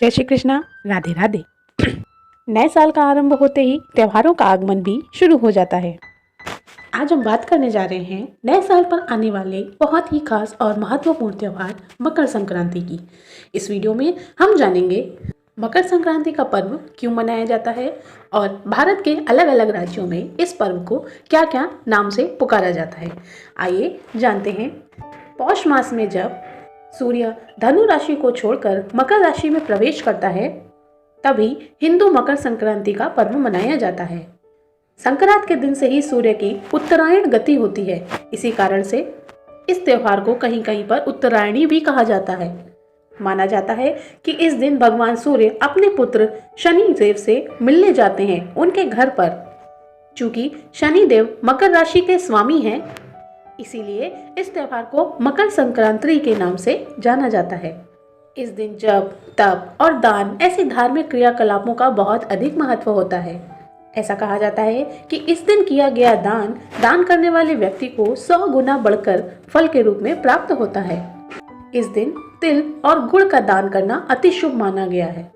जय श्री कृष्णा। राधे राधे। नए साल का आरंभ होते ही त्योहारों का आगमन भी शुरू हो जाता है। आज हम बात करने जा रहे हैं नए साल पर आने वाले बहुत ही खास और महत्वपूर्ण त्योहार मकर संक्रांति की। इस वीडियो में हम जानेंगे मकर संक्रांति का पर्व क्यों मनाया जाता है और भारत के अलग अलग राज्यों में इस पर्व को क्या क्या नाम से पुकारा जाता है। आइए जानते हैं। पौष मास में जब सूर्य धनु राशि को छोड़कर मकर राशि में प्रवेश करता है तभी हिंदू मकर संक्रांति का पर्व मनाया जाता है। संक्रांत के दिन से ही सूर्य की उत्तरायण गति होती है। इसी कारण से इस त्योहार को कहीं कहीं पर उत्तरायणी भी कहा जाता है। माना जाता है कि इस दिन भगवान सूर्य अपने पुत्र शनि देव से मिलने जाते हैं उनके घर पर। चूंकि शनि देव मकर राशि के स्वामी हैं, इसीलिए इस त्योहार को मकर संक्रांति के नाम से जाना जाता है। इस दिन जप, तप और दान ऐसे धार्मिक क्रियाकलापों का बहुत अधिक महत्व होता है। ऐसा कहा जाता है कि इस दिन किया गया दान करने वाले व्यक्ति को 100 गुना बढ़कर फल के रूप में प्राप्त होता है। इस दिन तिल और गुड़ का दान करना अति शुभ माना गया है।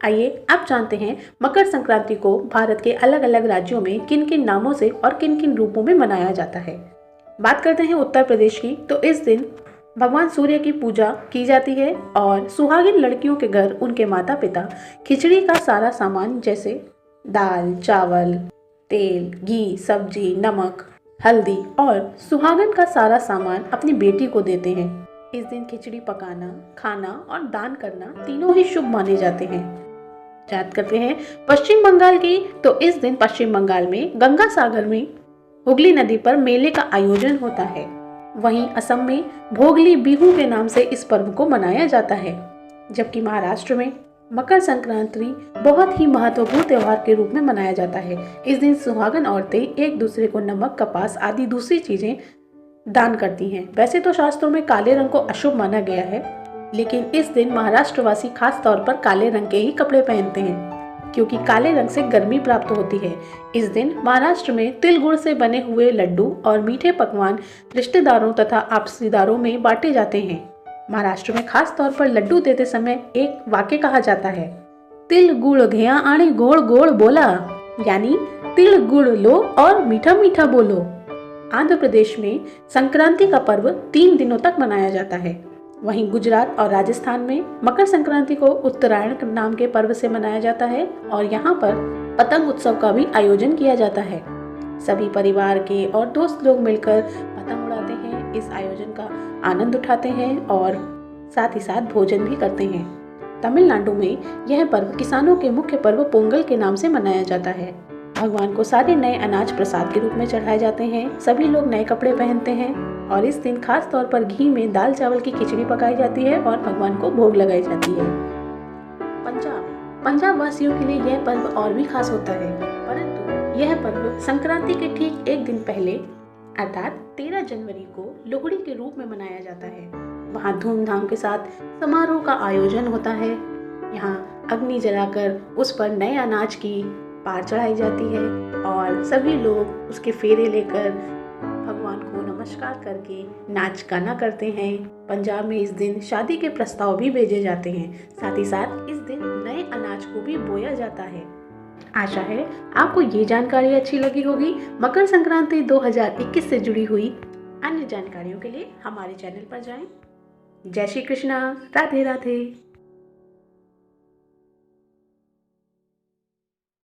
आइए अब जानते हैं मकर संक्रांति को भारत के अलग अलग राज्यों में किन किन नामों से और किन किन रूपों में मनाया जाता है। बात करते हैं उत्तर प्रदेश की, तो इस दिन भगवान सूर्य की पूजा की जाती है और सुहागिन लड़कियों के घर उनके माता पिता खिचड़ी का सारा सामान जैसे दाल, चावल, तेल, घी, सब्जी, नमक, हल्दी और सुहागन का सारा सामान अपनी बेटी को देते हैं। इस दिन खिचड़ी पकाना, खाना और दान करना तीनों ही शुभ माने जाते हैं। बात करते हैं पश्चिम बंगाल की, तो इस दिन पश्चिम बंगाल में गंगा सागर में हुगली नदी पर मेले का आयोजन होता है। वहीं असम में भोगली बिहू के नाम से इस पर्व को मनाया जाता है। जबकि महाराष्ट्र में मकर संक्रांति बहुत ही महत्वपूर्ण त्योहार के रूप में मनाया जाता है। इस दिन सुहागन औरतें एक दूसरे को नमक, कपास आदि दूसरी चीजें दान करती हैं। वैसे तो शास्त्रों में काले रंग को अशुभ माना गया है, लेकिन इस दिन महाराष्ट्रवासी खास तौर पर काले रंग के ही कपड़े पहनते हैं क्योंकि काले रंग से गर्मी प्राप्त होती है। इस दिन महाराष्ट्र में तिल गुड़ से बने हुए लड्डू और मीठे पकवान रिश्तेदारों तथा आपसीदारों में बांटे जाते हैं। महाराष्ट्र में खास तौर पर लड्डू देते समय एक वाक्य कहा जाता है, तिल गुड़ घया आणि गोड़ गोड़ बोला, यानी तिल गुड़ लो और मीठा मीठा बोलो। आंध्र प्रदेश में संक्रांति का पर्व 3 दिनों तक मनाया जाता है। वहीं गुजरात और राजस्थान में मकर संक्रांति को उत्तरायण नाम के पर्व से मनाया जाता है और यहाँ पर पतंग उत्सव का भी आयोजन किया जाता है। सभी परिवार के और दोस्त लोग मिलकर पतंग उड़ाते हैं, इस आयोजन का आनंद उठाते हैं और साथ ही साथ भोजन भी करते हैं। तमिलनाडु में यह पर्व किसानों के मुख्य पर्व पोंगल के नाम से मनाया जाता है। भगवान को सारे नए अनाज प्रसाद के रूप में चढ़ाए जाते हैं। सभी लोग नए कपड़े पहनते हैं और इस दिन खास तौर पर घी में दाल चावल की खिचड़ी पकाई जाती है और भगवान को भोग लगाई जाती है। पंजाब वासियों के लिए यह पर्व और भी खास होता है, परंतु यह पर्व संक्रांति के ठीक एक दिन पहले अर्थात 13 जनवरी को लोहड़ी के रूप में मनाया जाता है। वहाँ धूमधाम के साथ समारोह का आयोजन होता है। यहाँ अग्नि जलाकर उस पर नए अनाज की पार चढ़ाई जाती है और सभी लोग उसके फेरे लेकर भगवान को नमस्कार करके नाच गाना करते हैं। पंजाब में इस दिन शादी के प्रस्ताव भी भेजे जाते हैं। साथ ही साथ इस दिन नए अनाज को भी बोया जाता है। आशा है आपको ये जानकारी अच्छी लगी होगी। मकर संक्रांति 2021 से जुड़ी हुई अन्य जानकारियों के लिए हमारे चैनल पर जाएं। जय श्री कृष्णा। राधे राधे।